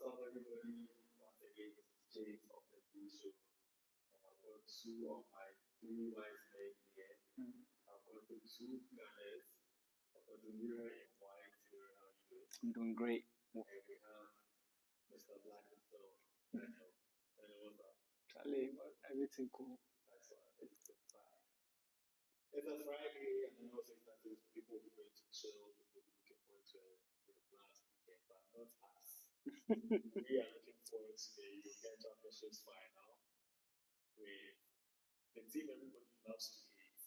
What's up, everybody? Once again, it's James of the Brew Show. And I've got two of my three wise men here. I've got the two gunners. I've got the Leroy and White. Leroy, how are you doing? I'm doing great. And we have Mr. Black himself, Daniel. Daniel, what's up? Charlie, but everything cool. That's what it's fine. It's a Friday, and I know sometimes people will be going to chill, people will be looking forward to a last weekend, but not us. We are looking forward to the European Championships final with the team everybody loves to hate,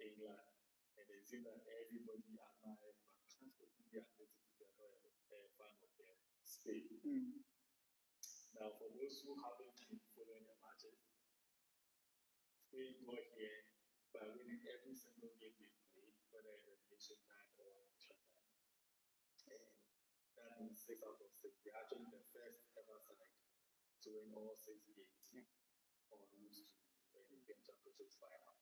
England, and the team that everybody admires but can't completely admit it if they're not a fan of them, Spain. Now, for those who haven't been following the matches, Spain got here by winning every single game they played, whether in regulation time or in extra time. And that means 6 out of 6. They're actually the first ever side to win all 6 games on route to the European Championships final.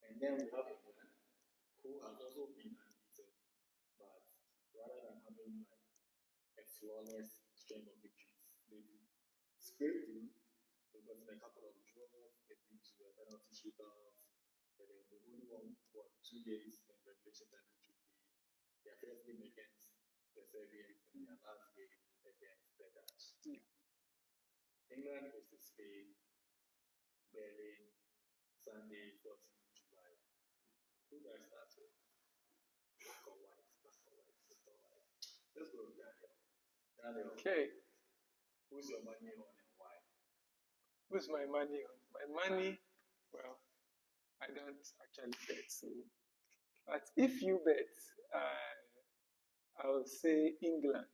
And then we have England, who has also been unbeaten, but rather than having like a flawless string of victories, they've scraped through. They've gotten a couple of draws, they've been to a penalty shootouts, and then they've only won 2 games in regulation time, which would be their first game against the Serbians and their last game against the Dutch. England is to Spain, Berlin, Sunday, 14th July. Who guys start with? Black or white? Black or white? Black or white? Let's go with Daniel. Daniel, Okay. who's your money on and why? Who's my money on? My money, well, I don't actually bet. So, but if you bet, I will say England.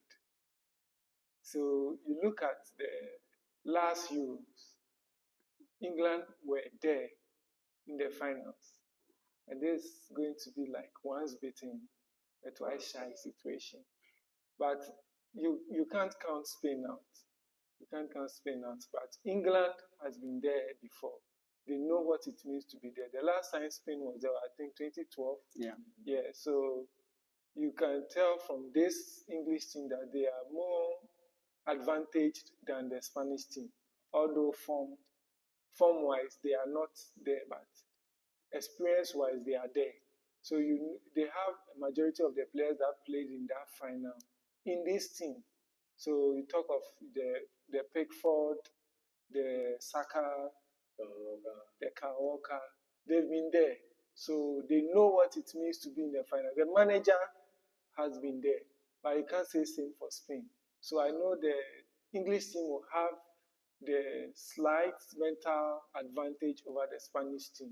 So you look at the last Euros, England were there in the finals. And this is going to be like once beaten, a twice shy situation. But you can't count Spain out. You can't count Spain out. But England has been there before. They know what it means to be there. The last time Spain was there, I think 2012. Yeah. So you can tell from this English team that they are more advantaged than the Spanish team. Although form-wise, they are not there, but experience-wise, they are there. So they have a majority of the players that played in that final in this team. So you talk of the Pickford, the Saka, the Kawaka, they've been there. So they know what it means to be in the final. The manager has been there, but you can't say same for Spain. So I know the English team will have the slight mental advantage over the Spanish team,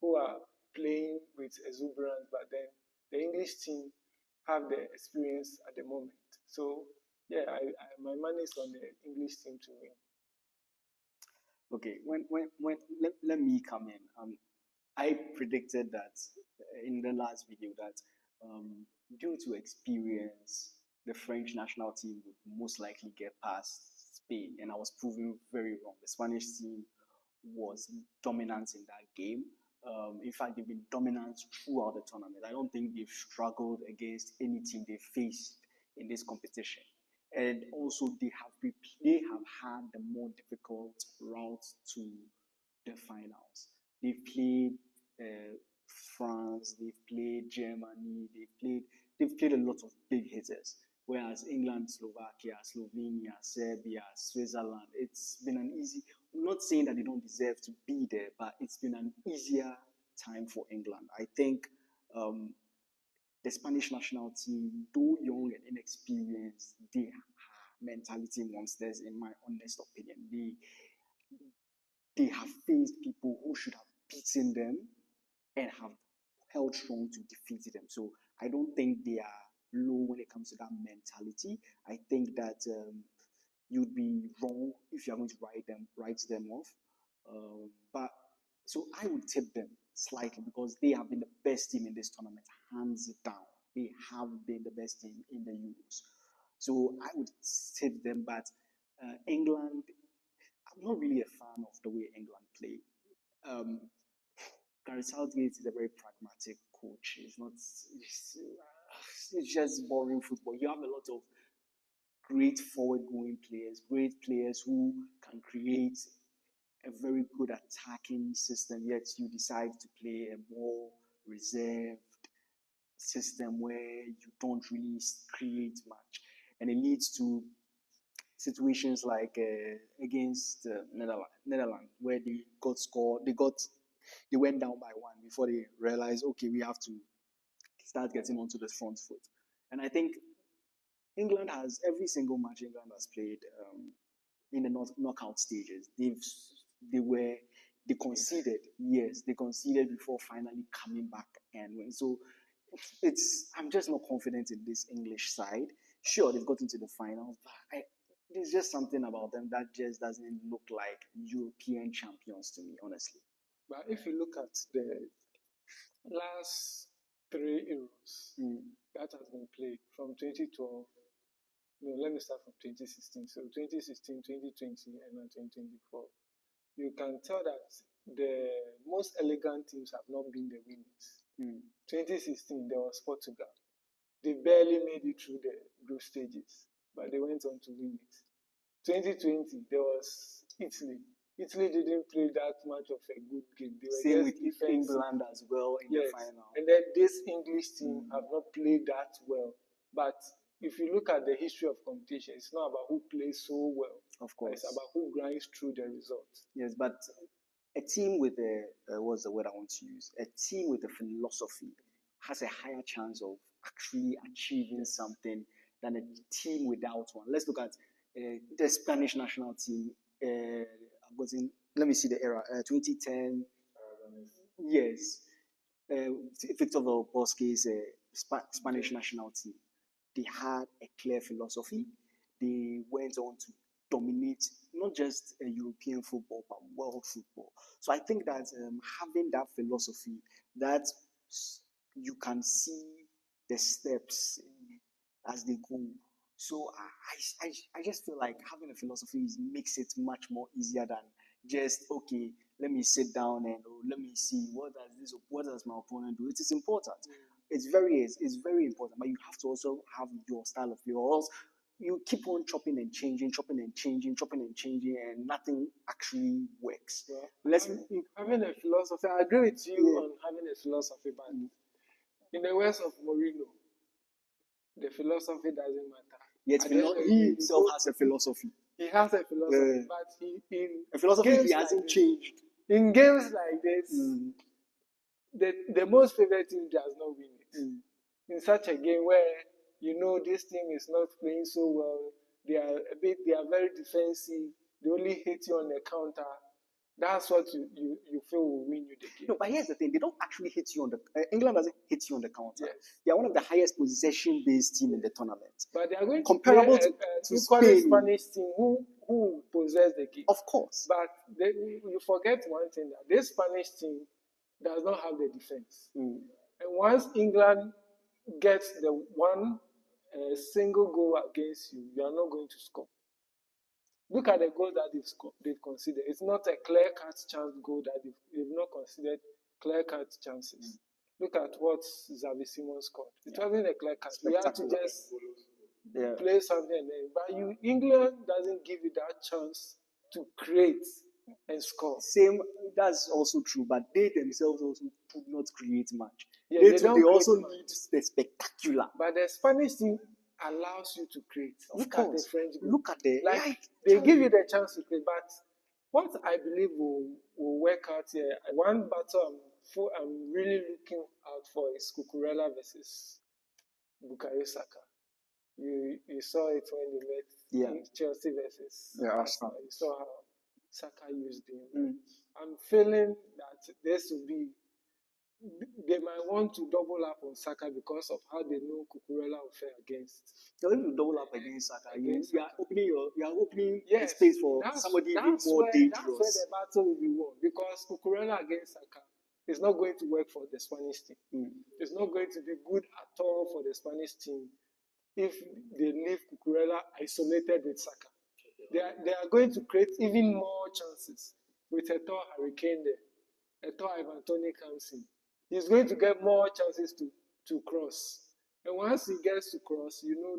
who are playing with exuberance, but then the English team have the experience at the moment. So yeah, my money is on the English team to win. Okay, let me come in. I predicted that in the last video that due to experience, the French national team would most likely get past Spain, and I was proven very wrong. The Spanish team was dominant in that game. In fact, they've been dominant throughout the tournament. I don't think they've struggled against any team they faced in this competition. And also, they have had the more difficult route to the finals. They've played France, they've played Germany, they've played a lot of big hitters. Whereas England, Slovakia, Slovenia, Serbia, Switzerland, it's been an easy. I'm not saying that they don't deserve to be there, but it's been an easier time for England. I think the Spanish national team, though young and inexperienced, they are mentality monsters, in my honest opinion. They have faced people who should have beaten them and have held strong to defeat them. So I don't think they are low when it comes to that mentality. I think that you'd be wrong if you're going to write them off. But so I would tip them slightly because they have been the best team in this tournament, hands down. They have been the best team in the Euros. So I would tip them, but England, I'm not really a fan of the way England play. Gareth Southgate is a very pragmatic coach. It's just boring football. You have a lot of great forward-going players, great players who can create a very good attacking system, yet you decide to play a more reserved system where you don't really create much. And it leads to situations like against Netherlands, where they got scored, they went down by 1 before they realized, okay, we have to start getting onto the front foot. And I think England has, every single match England has played in the knockout stages, they conceded. Yes, they conceded before finally coming back and win. So I'm just not confident in this English side. Sure, they've gotten to the finals, but there's just something about them that just doesn't look like European champions to me, honestly. But if you look at the last 3 Euros that has been played from 2012, no, let me start from 2016. So 2016, 2020, and then 2024. You can tell that the most elegant teams have not been the winners. 2016, there was Portugal. They barely made it through the group stages, but they went on to win it. 2020, there was Italy. Italy didn't play that much of a good game. They were Same just with England as well in the final. And then this English team have not played that well. But if you look at the history of competition, it's not about who plays so well. Of course. It's about who grinds through the results. Yes, but a team with what's the word I want to use? A team with a philosophy has a higher chance of actually achieving something than a team without one. Let's look at the Spanish national team. Let me see the era. 2010. Yes. Victor Bosque's Spanish national team. They had a clear philosophy. They went on to dominate not just European football, but world football. So I think that having that philosophy, that you can see the steps as they go. So I just feel like having a philosophy makes it much more easier than just, okay, let me sit down and let me see what does my opponent do. It is important. It's very important, but you have to also have your style of play, or else you keep on chopping and changing, and nothing actually works. Yeah. Having a philosophy, I agree with you on having a philosophy, but in the words of Mourinho, the philosophy doesn't matter. Yet he himself has a philosophy. He has a philosophy, but a philosophy he hasn't changed. In games like this, the most favorite team does not win it. In such a game where you know this team is not playing so well, they are very defensive, they only hit you on the counter. That's what you feel will win you the game. No, but here's the thing: they don't actually hit you on the. England doesn't hit you on the counter. Yes. They are one of the highest possession-based team in the tournament. But they are going comparable to Spain. Spanish team who possess the game. Of course. But you forget one thing, that this Spanish team does not have the defense. And once England gets the one single goal against you, you are not going to score. Look at the goal that they've considered. It's not a clear-cut chance goal that they've not considered clear-cut chances. Look at what Xavi Simons scored. It wasn't a clear-cut. We had to just play something. But England doesn't give you that chance to create and score. Same, that's also true. But they themselves also do not create much. Yeah, they also need the spectacular. But the Spanish team allows you to create. Look at the French group. Look at the they give you the chance to create. But what I believe will work out here, one battle I'm really looking out for is Cucurella versus Bukayo Saka. You saw it when they met Chelsea versus Arsenal. You saw how Saka used him. I'm feeling that this will be. They might want to double up on Saka because of how they know Cucurella will fare against. So if you double up against Saka, you are opening a space for somebody even more dangerous. That's where the battle will be won, because Cucurella against Saka is not going to work for the Spanish team. It's not going to be good at all for the Spanish team if they leave Cucurella isolated with Saka. They are going to create even more chances with a tall Hurricane there. A tall Ivan Toney comes in. He's going to get more chances to cross. And once he gets to cross, you know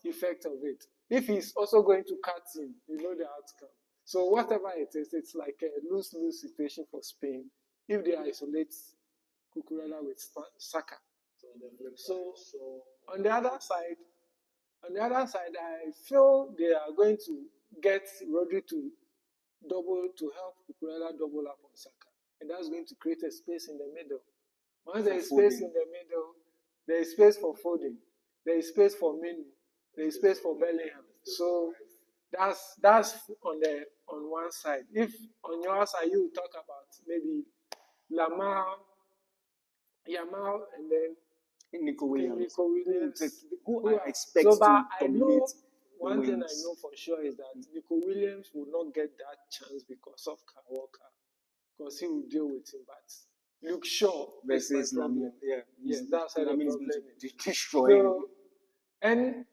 effect of it. If he's also going to cut him, you know the outcome. So whatever it is, it's like a lose-lose situation for Spain if they isolate Cucurella with Saka. So on the other side, I feel they are going to get Rodri to help Cucurella double up on Saka, and that's going to create a space in the middle. Once there is space in the middle, there is space for Foden, there is space for Minu, there is space for Bellingham. So that's on one side. If on your side you talk about maybe Yamal, and then Nico Williams, who I expect to dominate. One thing I know for sure is that Nico Williams will not get that chance because of Kyle Walker, because he will deal with him. But Luke Shaw versus Lamine, that's how the problem is. Destroying. And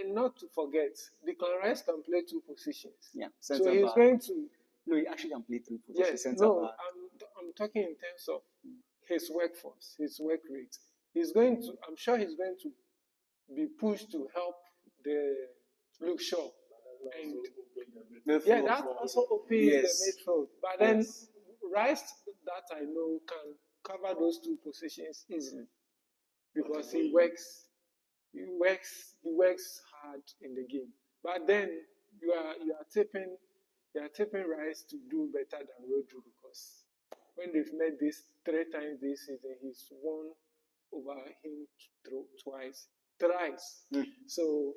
not to forget, Declan Rice can play two positions. Yeah, so he's going to. No, he actually can play three positions. Yes, I'm talking in terms of his workforce, his work rate. I'm sure he's going to be pushed to help the Luke Shaw. And that also opens the midfield. But then Rice, that I know, can cover those two positions easily because he works hard in the game. But then you are tipping Rice to do better than Rodri, because when they've met this 3 times this season, he's won over him thrice. So,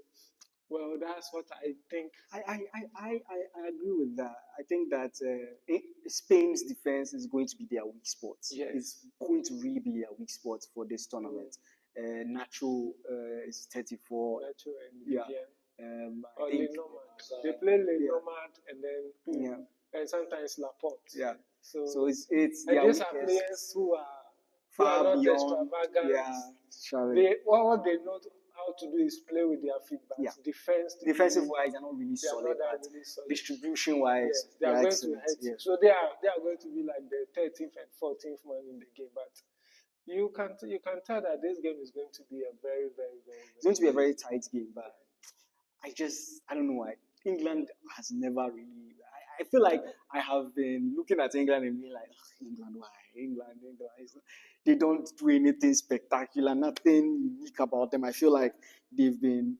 well, that's what I think. I agree with that. I think that Spain's defense is going to be their weak spot. Yes. It's going to really be their weak spot for this tournament. Nacho is 34. Nacho and I think they play Lenormand and then and sometimes Laporte. Yeah. So it's and these are players who are far not beyond. extravagant. What they know how to do is play with their feet. But defensive wise, they're not really solid. Distribution wise, they are going to hurt. Yeah. So they are going to be like the 13th and 14th man in the game. But you can tell that this game is going to be a very, very, very. It's going to be a very tight game, but I don't know why England has never really. I feel like I have been looking at England and being like, England, why? England. They don't do anything spectacular, nothing unique about them. I feel like they've been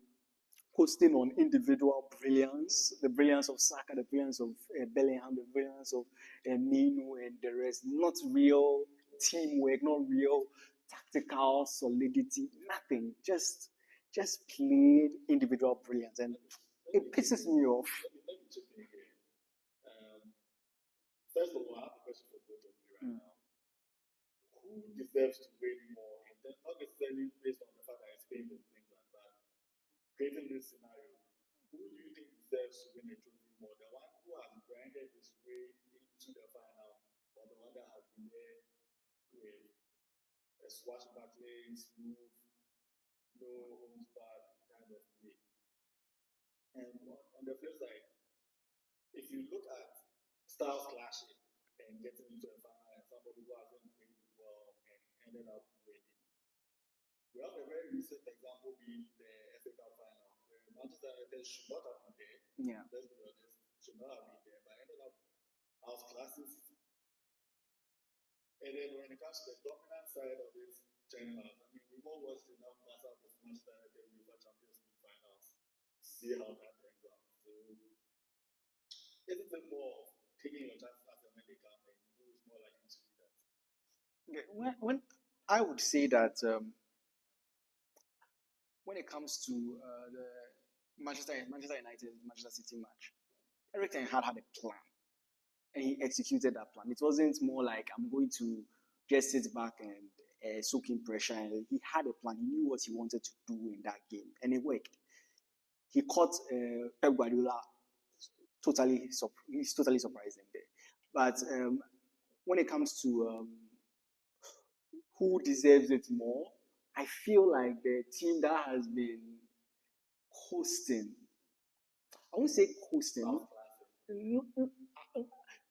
coasting on individual brilliance, the brilliance of Saka, the brilliance of Bellingham, the brilliance of Minu and the rest. Not real teamwork, not real tactical solidity, nothing. Just plain individual brilliance, and it pisses me off. First of all, I have a question for both of you right now. Who deserves to win more? And then not necessarily based on the fact that Spain is England, but creating this scenario, who do you think deserves to win a trophy more? The one who has grinded his way into the final, or the one that has been there with a swashbuckling, smooth, no holds barred kind of play? And on the flip side, if you look at styles clashing and getting into a final and somebody who hasn't played well and ended up winning. We have a very recent example being the FA Cup final, where Manchester United should not have been there. Yeah. Let's be honest, should not have been there, but ended up outclassing City. And then when it comes to the dominant side of this tournament, I mean, we've all watched enough Barca with Manchester United UEFA Champions League finals. See how that turns out. So, isn't it more taking your chances as a medical and who is more likely to do that? Okay, when I would say that when it comes to the Manchester United Manchester City match, Eric Ten Hag had a plan, and he executed that plan. It wasn't more like I'm going to just sit back and soak in pressure. He had a plan. He knew what he wanted to do in that game, and it worked. He caught Pep Guardiola. He's totally surprised him there. But when it comes to who deserves it more, I feel like the team that has been hosting, I won't say hosting.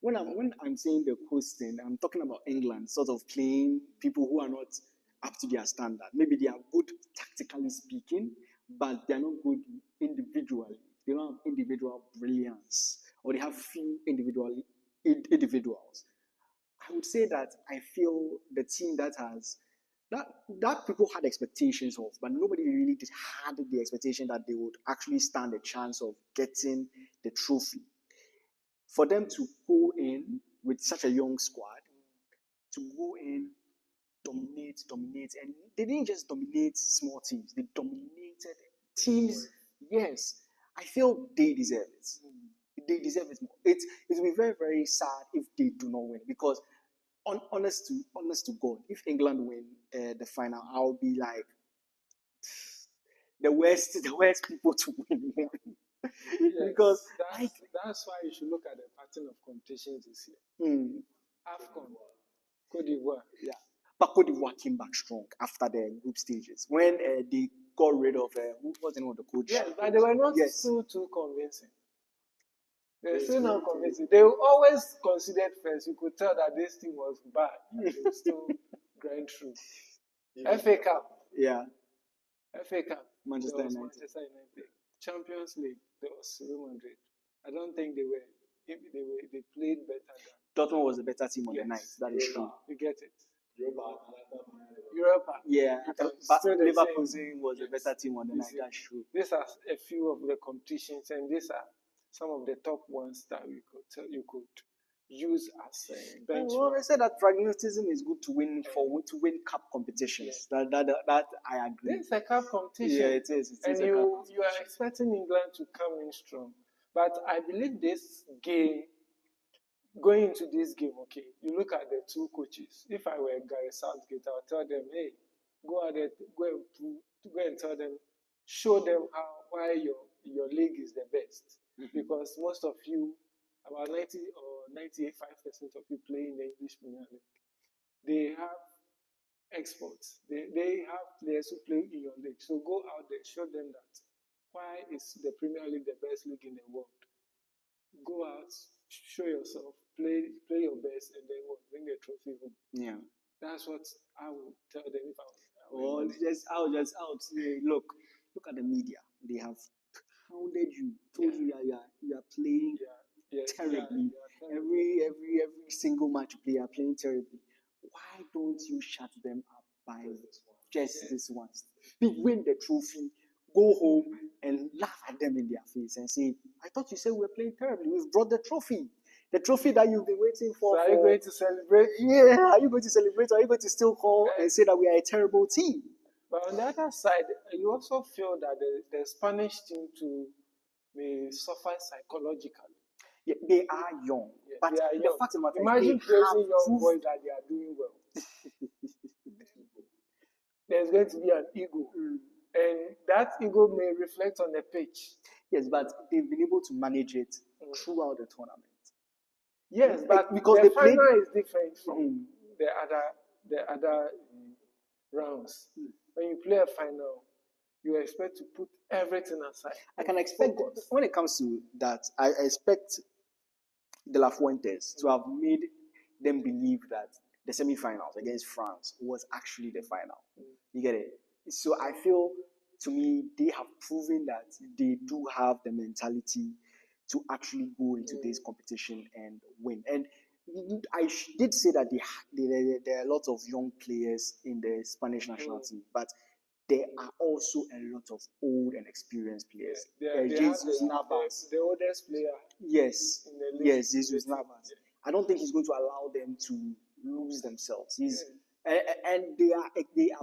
When I'm saying the hosting, I'm talking about England, sort of playing people who are not up to their standard. Maybe they are good tactically speaking, but they're not good individually. They don't have individual brilliance, or they have few individuals. I would say that I feel the team that has that people had expectations of, but nobody really did had the expectation that they would actually stand a chance of getting the trophy. For them to go in with such a young squad, to go in, dominate, and they didn't just dominate small teams; they dominated teams. Yes, I feel they deserve it. They deserve it more. It will be very very sad if they do not win, because honest to God, if England win the final, I'll be like the worst people to win. Because like that's why you should look at the pattern of competitions this year. hmm, AFCON, Cote d'Ivoire. yeah, but Cote d'Ivoire came back strong after the group stages when they got rid of who was the name of the coach? Yes, but they were not Yes. still too convincing. They're still not convincing. They always considered first. You could tell that this team was bad. And they still grind through. FA Cup. Yeah, FA Cup. Manchester There was United. Manchester United. Champions League. There was Real Madrid. I don't think they played better than. Dortmund was the better team on the Yes. night. That is true. You get it. Europa, Europa. Yeah, You can but still Liverpool say, was the yes. better team on the You night. see. That's true. These are a few of the competitions, and these are some of the top ones that you could use as a benchmark. Well, I said that pragmatism is good to win cup competitions. Yeah. That I agree. This is a cup competition. Yeah, it is. It And is a cup you competition. are expecting England to come in strong. But I believe this game, going into this game, okay, you look at the two coaches. If I were Gary Southgate, I would tell them, hey, go and tell them, show them why your league is the best. Mm-hmm. Because most of you, about 90 or 95% of you play in the English Premier League. They have exports. They have players who play in your league. So go out there, show them that why is the Premier League the best league in the world. Go out, show yourself, play your best, and then bring the trophy home. Yeah. That's what I would tell them if I was. Or I would say, look at the media. They have hounded you, told you you are playing terribly. Every single match you are playing terribly. Why don't you shut them up by just this once? Win the trophy, go home and laugh at them in their face and say, I thought you said we were playing terribly. We've brought the trophy. The trophy that you've been waiting for. So are you going to celebrate? Yeah, are you going to celebrate? Or are you going to still call and say that we are a terrible team? But on the other side, you also feel that the Spanish team may suffer psychologically. Yeah, they are young. Yeah, but they are the young. fact of the matter Imagine is they praising young have boys that they are doing well. There's going to be an ego. And that ego may reflect on the pitch. Yes, but they've been able to manage it throughout the tournament. Yes, but because the they played final is different from the other rounds. When you play a final, you expect to put everything aside. I can expect when it comes to that. I expect De La Fuentes to have made them believe that the semi-finals against France was actually the final. You get it? So I feel, to me, they have proven that they do have the mentality to actually go into this competition and win. And I did say that there are a lot of young players in the Spanish national team, but there are also a lot of old and experienced players. Jesus Navas, the oldest player. Yes, in the league. yes, Jesus Navas. I don't think he's going to allow them to lose themselves. And they are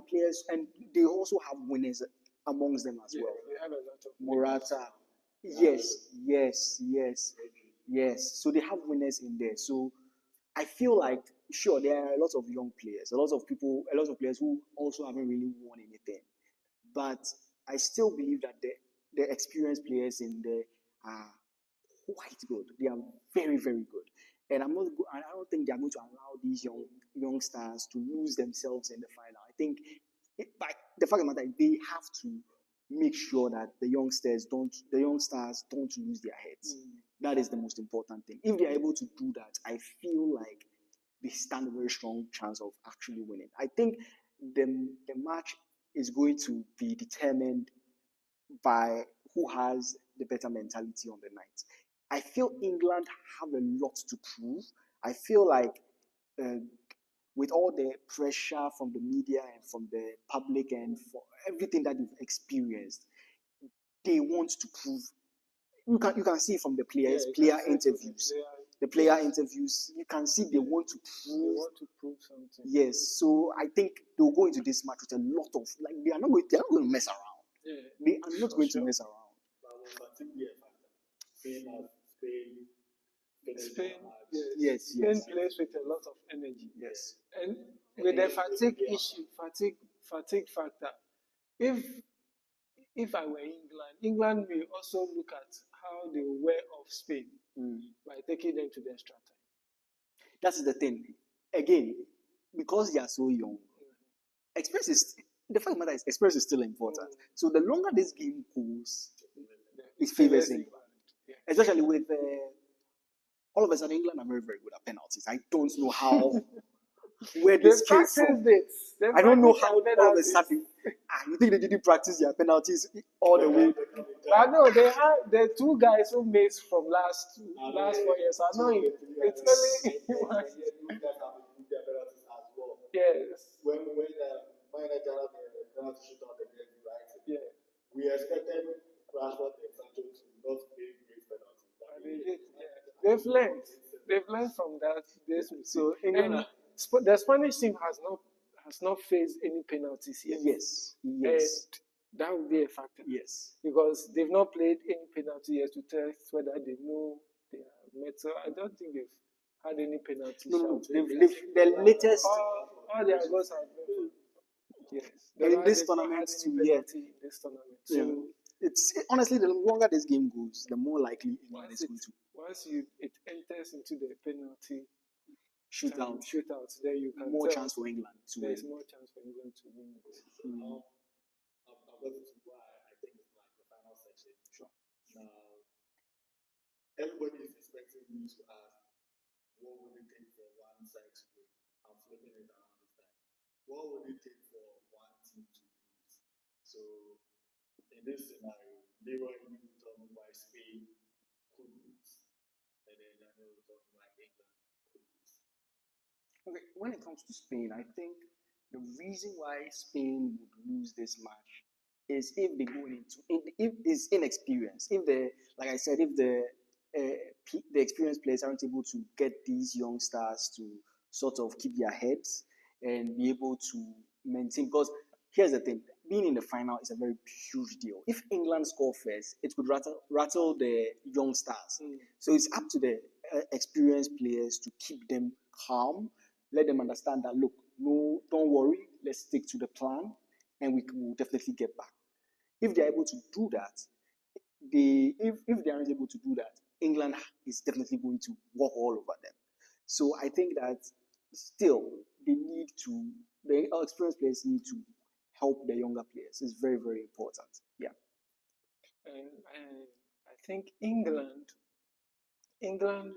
players, and they also have winners amongst them as well. They have a lot of Morata. Yes. So they have winners in there. So I feel like, sure, there are a lot of young players, a lot of players who also haven't really won anything. But I still believe that the experienced players in there are quite good. They are very, very good. And I don't think they are going to allow these young stars to lose themselves in the final. I think, the fact of the matter is, they have to make sure that the young stars don't lose their heads. That is the most important thing. If they are able to do that, I feel like they stand a very strong chance of actually winning. I think the match is going to be determined by who has the better mentality on the night. I feel England have a lot to prove. I feel like uh, with all the pressure from the media and from the public and for everything that they've experienced, they want to prove. You can see from the players, player interviews. The player interviews, you can see they want to They prove. want to prove something. Yes, so I think they'll go into this match with a lot of like they're not going to mess around. Yeah. They are not For going sure. to mess around. But was fatigue be a factor? Spain has finished Spain, their match. Yes, Spain yes, plays with a lot of energy. yes. And with the fatigue factor, if I were England may also look at how they wear off Spain by taking them to the extra time. That's the thing. Again, because they are so young, experience is the fact of the matter is experience is still important. So the longer this game goes, it favors England. Yeah. Especially with all of a sudden England are very, very good at penalties. I don't know how where They this came from. practiced it. They I don't know practiced how their all of a penalties. sudden you think they didn't practice their penalties all the way. But no, they had the two guys who missed from last 4 years. I know it's only yes. When Darren penalty shootout against Brighton, Yeah. we expected Rashford and Sancho to not play great penalties. But They did, yeah. They've learned. They've learned from that. So England And the Spanish team has not faced any penalties yet. yes. And that would be a factor. Yes. Because they've not played any penalty yet to test whether they know they are met. So I don't think they've had any penalties. No. The latest All their goals have been. Yes. in this They've not tournament had to any yet. penalty in this tournament. Yeah. So It's honestly the longer this game goes, the more likely England is going to once it enters into the penalty shoot shootouts, then you can more tell chance for England to win. there's more chance for England to win it. I've got to why I think it's like the final section. Sure. Now, everybody is expecting me to ask, what would it take for one side to win? I'm flipping it around this time. What would it take for one team to lose? So, in this scenario, Leroy will tell me why Spain could lose. And then Daniel will tell me why England could lose. Okay, when it comes to Spain, I think the reason why Spain would lose this match is if they go into if it's inexperience. If the like I said, if the experienced players aren't able to get these young stars to sort of keep their heads and be able to maintain. Because here's the thing: being in the final is a very huge deal. If England score first, it could rattle the young stars. So it's up to the experienced players to keep them calm, let them understand that look, no, don't worry, let's stick to the plan, and we will definitely get back. If they're able to do that, if they aren't able to do that, England is definitely going to walk all over them. So I think that still the experienced players need to help the younger players. It's very, very important. Yeah. And I think England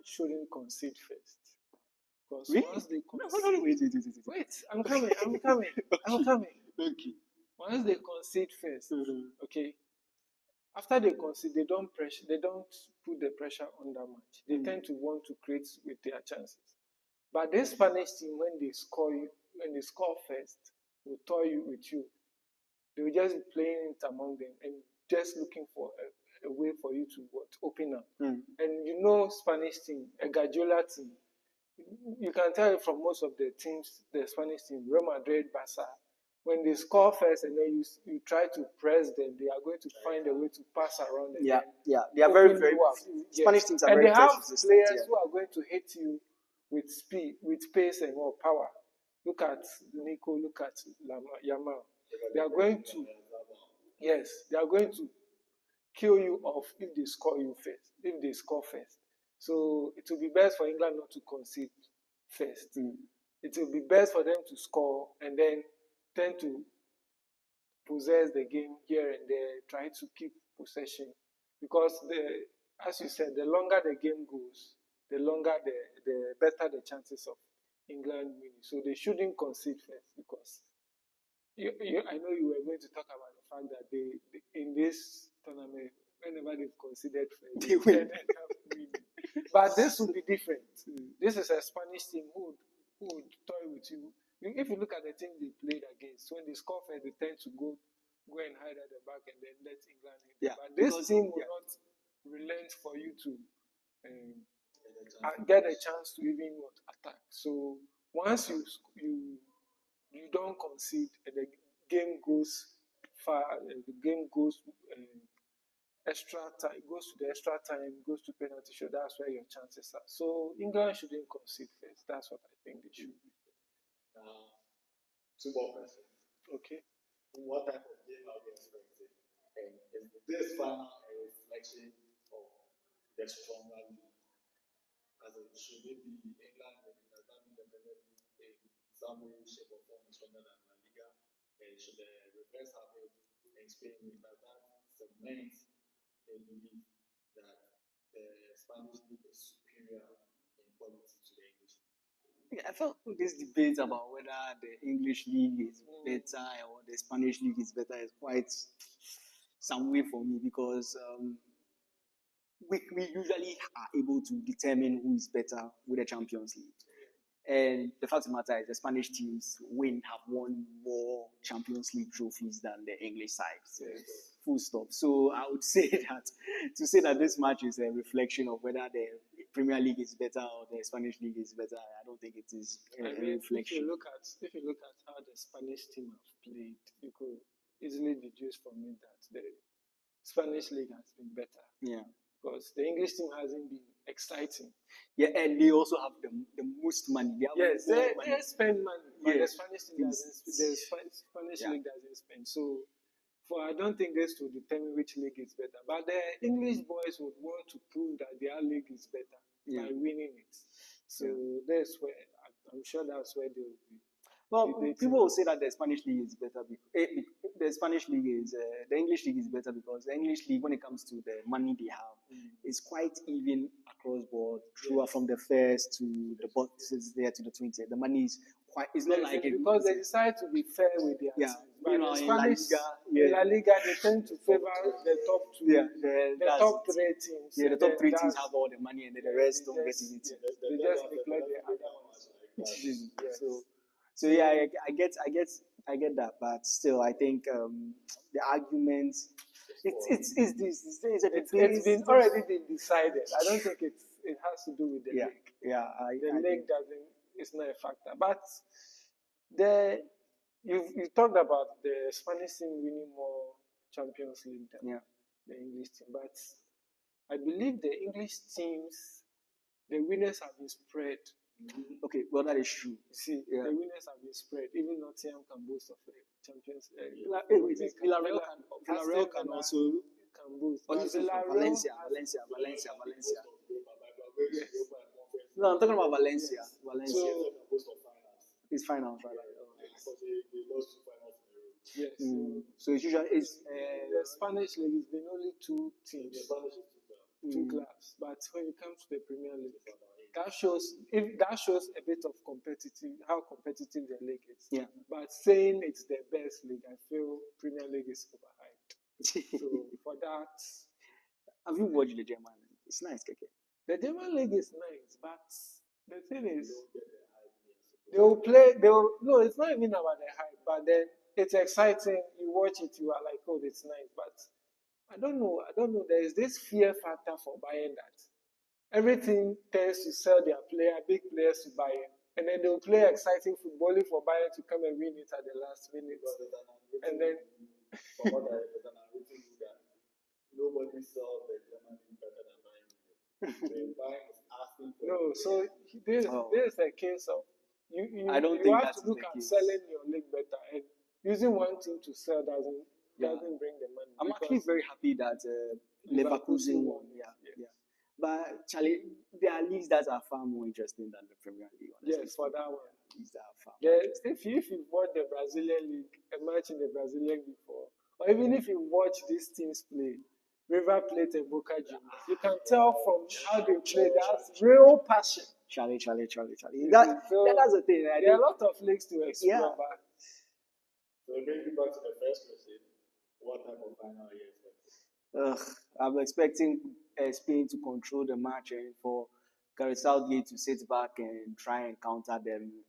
shouldn't concede first. Because Really? once they No, concede, wait, I'm coming. Okay. Once they concede first, okay. After they concede, they don't put the pressure on that match. They tend to want to create with their chances. But this Spanish team, when they score first, will toy with you. They will just be playing it among them and just looking for a way for you to open up. And you know, Spanish team, a Guardiola team, you can tell it from most of the teams, the Spanish team, Real Madrid, Barca, when they score first and then you try to press them, they are going to find a way to pass around them. Yeah. They are very, very. Spanish teams are very and they have resistant, players who are going to hit you with speed, with pace and more power. Look at Nico, look at Yamal. They are going to, they are going to kill you off if they score first. So it will be best for England not to concede first. It will be best for them to score and then tend to possess the game here and there, try to keep possession. Because as you said, the longer the game goes, the better the chances of England winning. So they shouldn't concede first because I know you were going to talk about the fact that they in this tournament, whenever they've considered first, They win. ended up winning. But this will be different. This is a Spanish team who would toy with you. If you look at the team they played against, when they score first, they tend to go and hide at the back and then let England hit. Yeah, But this because- team will yeah. not relent for you to get a chance to even attack. So once you don't concede and the game goes far, the game goes extra time, goes to the extra time, goes to penalty shoot. That's where your chances are. So England shouldn't concede first. That's what I think they should. Two more questions. Okay. What type of game are we expecting? And is this final a reflection of the stronger league? As in, should it be England winning? Does that mean the Premier League in some way, shape, or form is stronger than La Liga? And should the reverse happen in Spain? Does that cement a belief that the Spanish league is superior in quality to the English league? I felt this debate about whether the English league is better or the Spanish league is better is quite some way for me because we usually are able to determine who is better with the Champions League. And the fact of the matter is the Spanish teams have won more Champions League trophies than the English side. So, full stop. So I would say that this match is a reflection of whether the Premier League is better or the Spanish league is better. I don't think it is a reflection. If you look at how the Spanish team have played, you could easily deduce from it that the Spanish league has been better. Yeah. Because the English team hasn't been exciting. Yeah, and they also have the most money. Yes, they spend money, but the Yes. Spanish team Spanish league doesn't spend. So, I don't think this will determine which league is better. But the English boys would want to prove that their league is better by winning it. So that's where I'm sure that's where they will be. Well, people will say that the Spanish league is better because the Spanish league is the English league is better because the English league, when it comes to the money they have, is quite even across board, throughout from the first to the boxes there to the 20th. The money is quite. It's not like it because they decide to be fair with their teams. But you know, the in La Spanish, Liga, in La Liga, they tend to favor the top two, the top three teams. Yeah, the top three teams have all the money, and then the rest don't get anything. They just neglect the other ones. So yeah, I get that, but still, I think the argument it's been already been decided. I don't think it has to do with the league. Yeah, the league it's not a factor. But you talked about the Spanish team winning more Champions League than the English team, but I believe the English teams, the winners have been spread. Okay, well that is true. See, the winners have been spread. Even Nottingham can boast of a Champions League. Villarreal can also boast. Valencia. Yes. No, I'm talking about Valencia. So, it's finals, right? They lost two finals in a row. Yes. So it's usually the Spanish league has been only two teams, two clubs. But when it comes to the Premier League, that shows a bit of how competitive the league is. Yeah. But saying it's the best league, I feel Premier League is overhyped. So for that, have you watched the German league? It's nice, Keke. The German league is nice, but the thing is, no, it's not even about the hype, but then it's exciting. You watch it, you are like, oh, it's nice. But I don't know. There is this fear factor for Bayern that everything tends to sell their big players to Bayern, and then they'll play exciting football for Bayern to come and win it at the last minute. And then, from what I read, that nobody saw the German league better than Bayern. Bayern is asking for no. So this is a case of you have to look at selling your league better, and using one team to sell doesn't bring the money. I'm actually very happy that Leverkusen won. Yeah. But Charlie, there are leagues that are far more interesting than the Premier League. Honestly. Yes, for that one. Leagues that are far. If you watch the Brazilian league, a match in the Brazilian league before, or even if you watch these teams play, River Plate and Boca Juniors, you can tell from how they play that's real passion. Charlie. That's the thing. There are a lot of leagues to explore, but So it brings me back to the first question. What type of final are you expecting? I'm expecting Spain to control the match and for Gareth Southgate to sit back and try and counter them,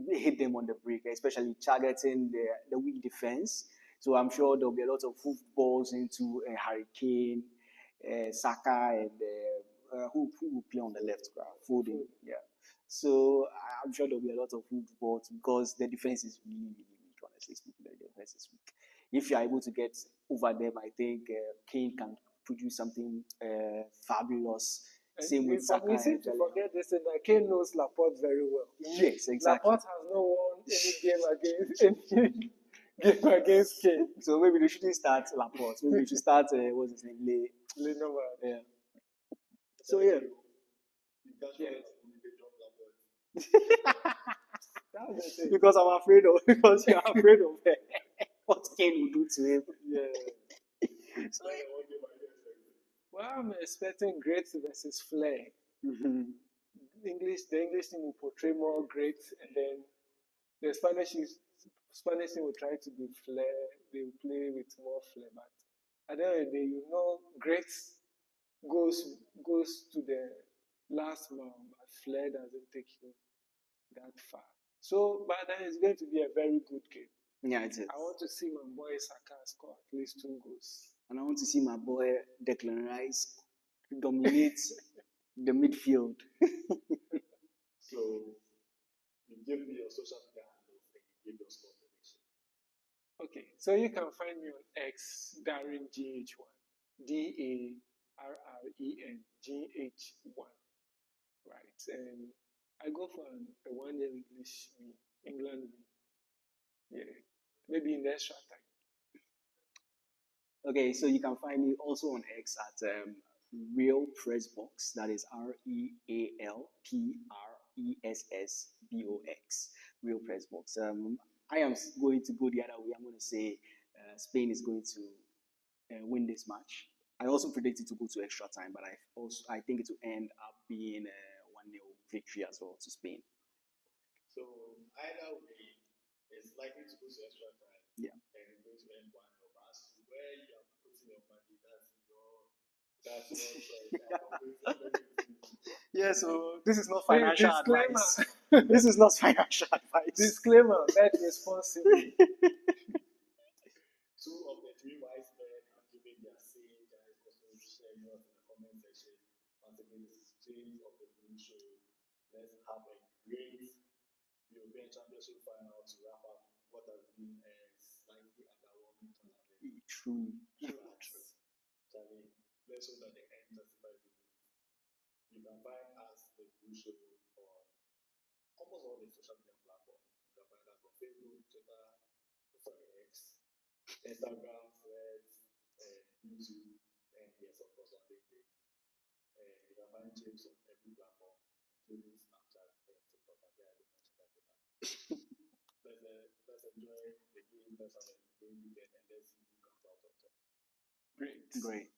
hit them on the break, especially targeting the weak defense. So I'm sure there'll be a lot of footballs into Harry Kane, Saka, and who will play on the left? Foden. Yeah. So I'm sure there'll be a lot of footballs because the defense is really, really weak. Honestly speaking, the defense is weak. If you're able to get over them, I think Kane can produce something fabulous. Same with Saka. We seem to forget this, and that Kane knows Laporte very well. Yes, exactly. Laporte has not won any game against Kane. So maybe they shouldn't start Laporte. Maybe we should start what's his name, Leroy. Yeah. So yeah. Because I'm afraid of because you're afraid of what Kane will do to him. Yeah. So, well, I'm expecting great versus flair. mm-hmm. The English team will portray more great, and then the Spanish team will try to be flair. They will play with more flair, but at the end of the day, great goes to the last mile, but flair doesn't take you that far. So, but then it's going to be a very good game. Yeah, it is. I want to see my boy Saka score at least 2 goals. And I want to see my boy Declan Rice dominate the midfield. So, you give me your social media handles and you give your score prediction. Okay, so you can find me on X, Darren GH1, DARREN GH1, right? And I go for a 1-year English win, England win. Yeah, maybe in the extra time. Okay, so you can find me also on X at Real Press Box. That is REALPRESSBOX. Real Press Box. I am going to go the other way. I'm going to say Spain is going to win this match. I also predict it to go to extra time, but I think it will end up being a 1-0 victory as well to Spain. So either way, it's likely to go to extra time. Yeah. And it's going to end 1-0. As to where you are putting your money, that's your choice. Yeah, so this is not financial advice. Disclaimer. This is not financial advice. Disclaimer, bet responsibly. 2 of the 3 wise men have given their say. Guys, also share yours in the comment section. Once again, this is James of the Brew Show. Let's have a great European Championship final to wrap up what has been a slightly underwhelming tournament. Truly. Charlie, let's hope that the end testifies with you. You can find us, the Brew Show, on almost all the social media platforms. You can find us on Facebook, Twitter, X, Instagram, Threads, YouTube, and yes, of course, on LinkedIn. You can find James on every platform, including Snapchat and TikTok. I mentioned that. Let's enjoy the game. Let's have a great weekend, and let's see who comes out on top. Great. Great.